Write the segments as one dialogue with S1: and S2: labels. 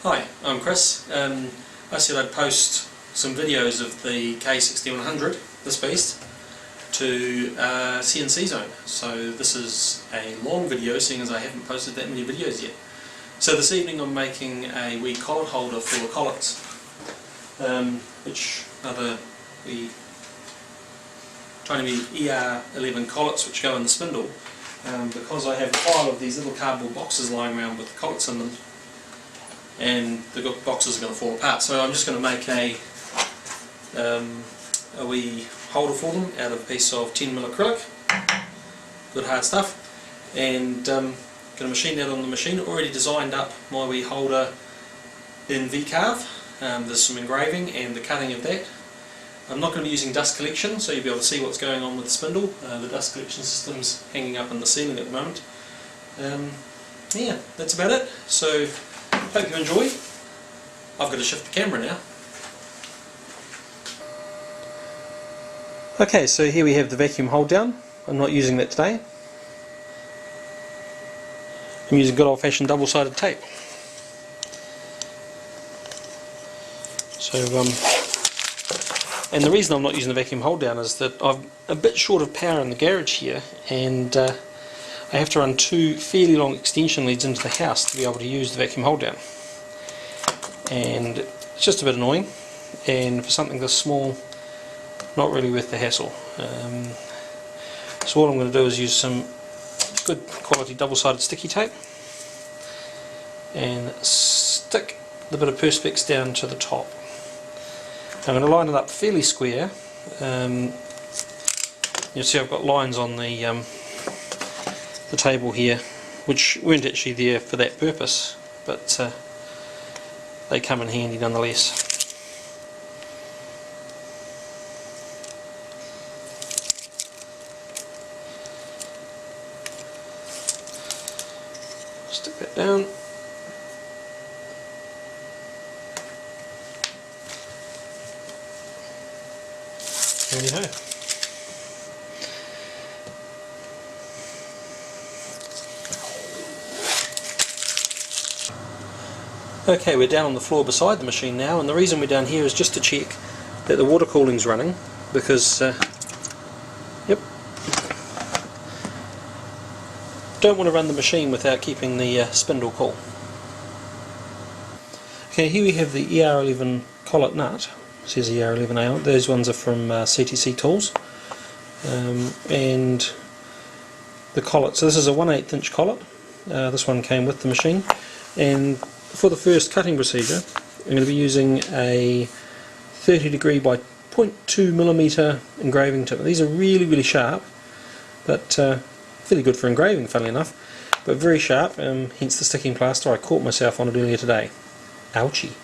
S1: Hi, I'm Chris. I said I'd post some videos of the K6100, this beast, to CNC Zone. So this is a long video, seeing as I haven't posted that many videos yet. So this evening I'm making a wee collet holder for the collets, which are the tiny ER11 collets which go in the spindle. Because I have a pile of these little cardboard boxes lying around with the collets in them, and the boxes are going to fall apart, so I'm just going to make a wee holder for them out of a piece of 10mm acrylic, good hard stuff, and going to machine that on the machine. Already designed up my wee holder in V-carve. There's some engraving and the cutting of that. I'm not going to be using dust collection, so you'll be able to see what's going on with the spindle. The dust collection system's hanging up in the ceiling at the moment. Yeah, that's about it. So hope you enjoy. I've got to shift the camera now. Okay, so here we have the vacuum hold down. I'm not using that today. I'm using good old-fashioned double-sided tape. So, and the reason I'm not using the vacuum hold down is that I'm a bit short of power in the garage here, and I have to run two fairly long extension leads into the house to be able to use the vacuum hold down. And it's just a bit annoying, and for something this small, not really worth the hassle. So what I'm going to do is use some good quality double-sided sticky tape and stick the bit of Perspex down to the top. I'm going to line it up fairly square. You'll see I've got lines on the table here, which weren't actually there for that purpose, but they come in handy nonetheless. Stick that down. Righty-ho. Okay, we're down on the floor beside the machine now, and the reason we're down here is just to check that the water cooling's running, because yep, don't want to run the machine without keeping the spindle cool. Okay, here we have the ER11 collet nut. It says ER11A on it. Those ones are from CTC Tools, and the collet. So this is a 1/8 inch collet. This one came with the machine, and for the first cutting procedure I'm going to be using a 30° by 0.2mm engraving tip. These are really sharp, but fairly good for engraving, funnily enough, but very sharp, hence the sticking plaster. I caught myself on it earlier today. Ouchie.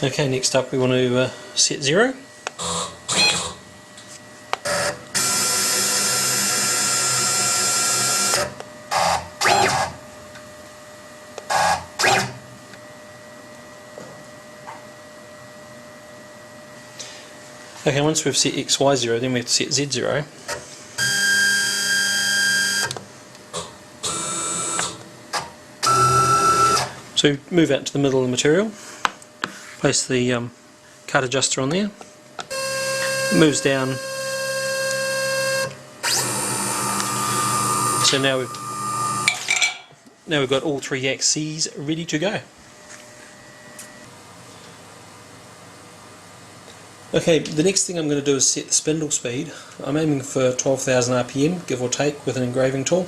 S1: Okay, next up we want to set 0. Okay, once we've set XY0, then we have to set Z0. So move out to the middle of the material. Place the cut adjuster on there. It moves down. So now we've got all three axes ready to go. Okay, the next thing I'm going to do is set the spindle speed. I'm aiming for 12,000 RPM, give or take, with an engraving tool.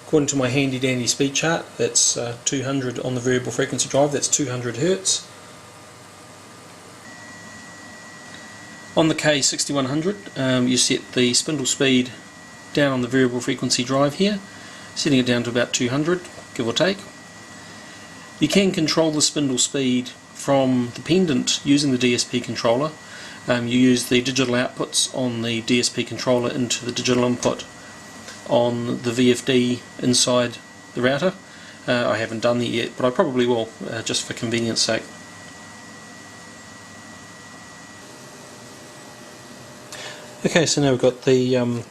S1: According to my handy dandy speed chart, that's 200 on the variable frequency drive, that's 200 Hz. On the K6100, you set the spindle speed down on the variable frequency drive here, setting it down to about 200, give or take. You can control the spindle speed from the pendant using the DSP controller. you use the digital outputs on the DSP controller into the digital input on the VFD inside the router. I haven't done that yet, but I probably will, just for convenience sake. Okay, so now we've got the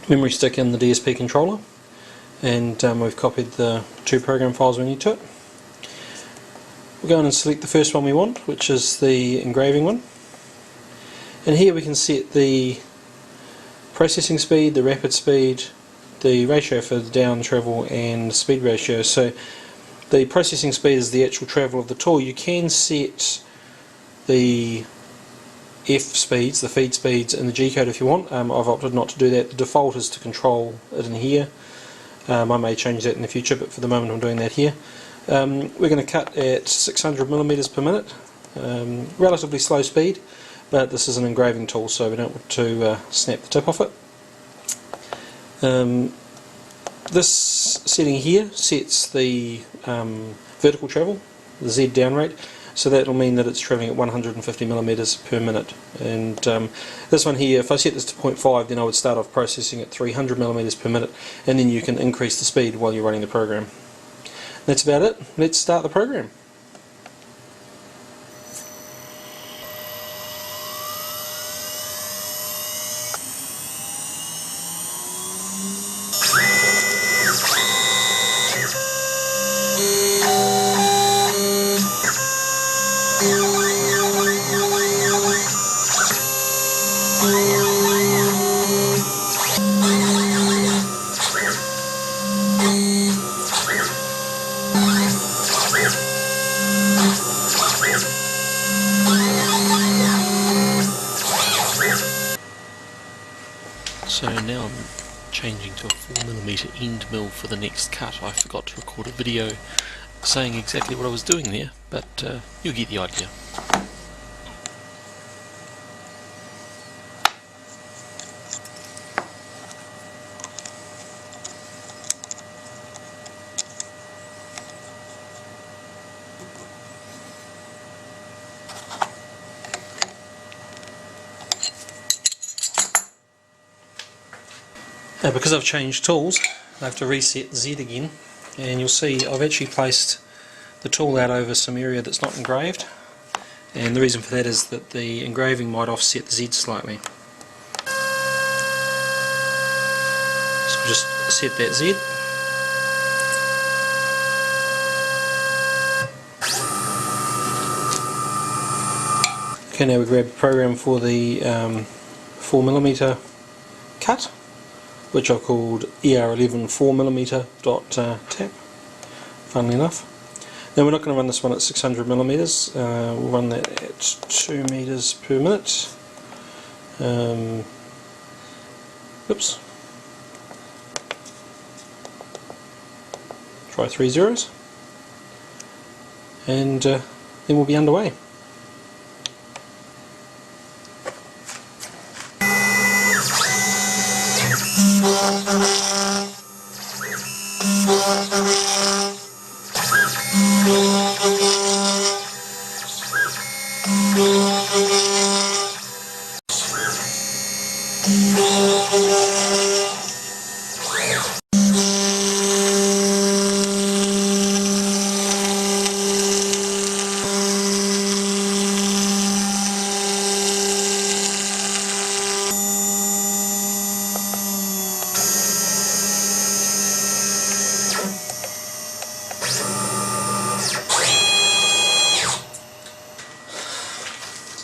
S1: memory stick in the DSP controller, and we've copied the 2 program files we need to it. We'll go in and select the first one we want, which is the engraving one. And here we can set the processing speed, the rapid speed, the ratio for the down travel, and speed ratio. So the processing speed is the actual travel of the tool. You can set the F speeds, the feed speeds, in the G code if you want. I've opted not to do that. The default is to control it in here. I may change that in the future, but for the moment I'm doing that here. We're going to cut at 600mm per minute. Relatively slow speed, but this is an engraving tool, so we don't want to snap the tip off it. This setting here sets the vertical travel, the Z down rate, so that will mean that it's travelling at 150mm per minute. And this one here, if I set this to 0.5, then I would start off processing at 300mm per minute, and then you can increase the speed while you're running the program. That's about it. Let's start the program. So now I'm changing to a 4mm end mill for the next cut. I forgot to record a video saying exactly what I was doing there, but you'll get the idea. Now, because I've changed tools, I have to reset Z again, and you'll see I've actually placed the tool out over some area that's not engraved, and the reason for that is that the engraving might offset the Z slightly. So we'll just set that Z. Okay, now we grab the program for the 4mm cut, which I've called ER11 4mm.tap, funnily enough. Now we're not going to run this one at 600mm, we'll run that at 2 meters per minute. Oops. Try 3 zeros, and then we'll be underway.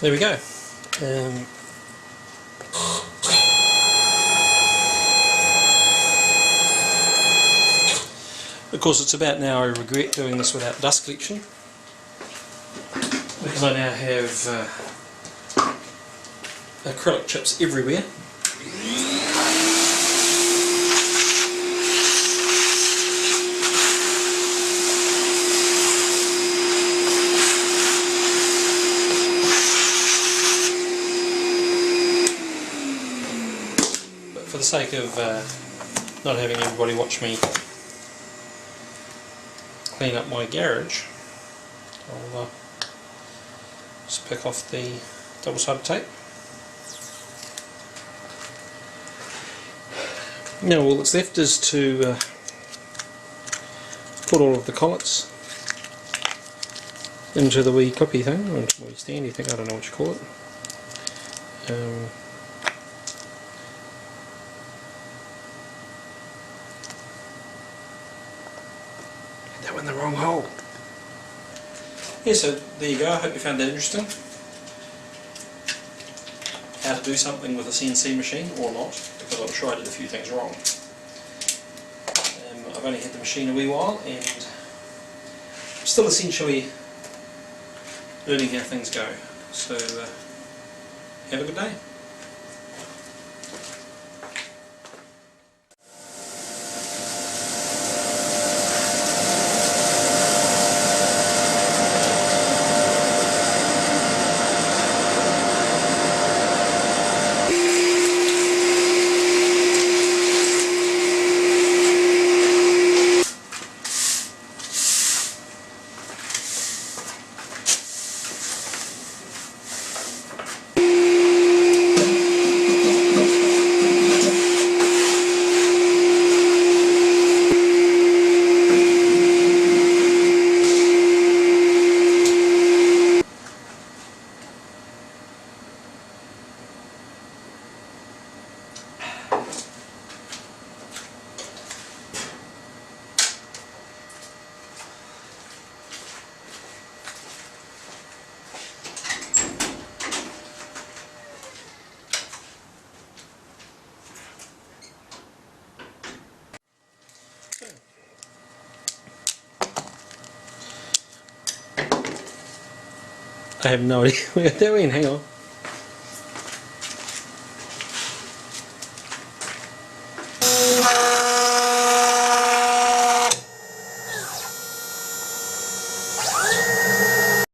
S1: There we go. Of course, it's about now I regret doing this without dust collection, because I now have acrylic chips everywhere. For the sake of not having everybody watch me clean up my garage, I'll just pick off the double-sided tape. Now all that's left is to put all of the collets into the wee clippy thing, or into the wee standy thing, I don't know what you call it. Get that one in the wrong hole. Yeah, so there you go, I hope you found that interesting. How to do something with a CNC machine, or not, because I'm sure I did a few things wrong. I've only had the machine a wee while, and I'm still essentially learning how things go. So, have a good day. I have no idea where they're in, hang on.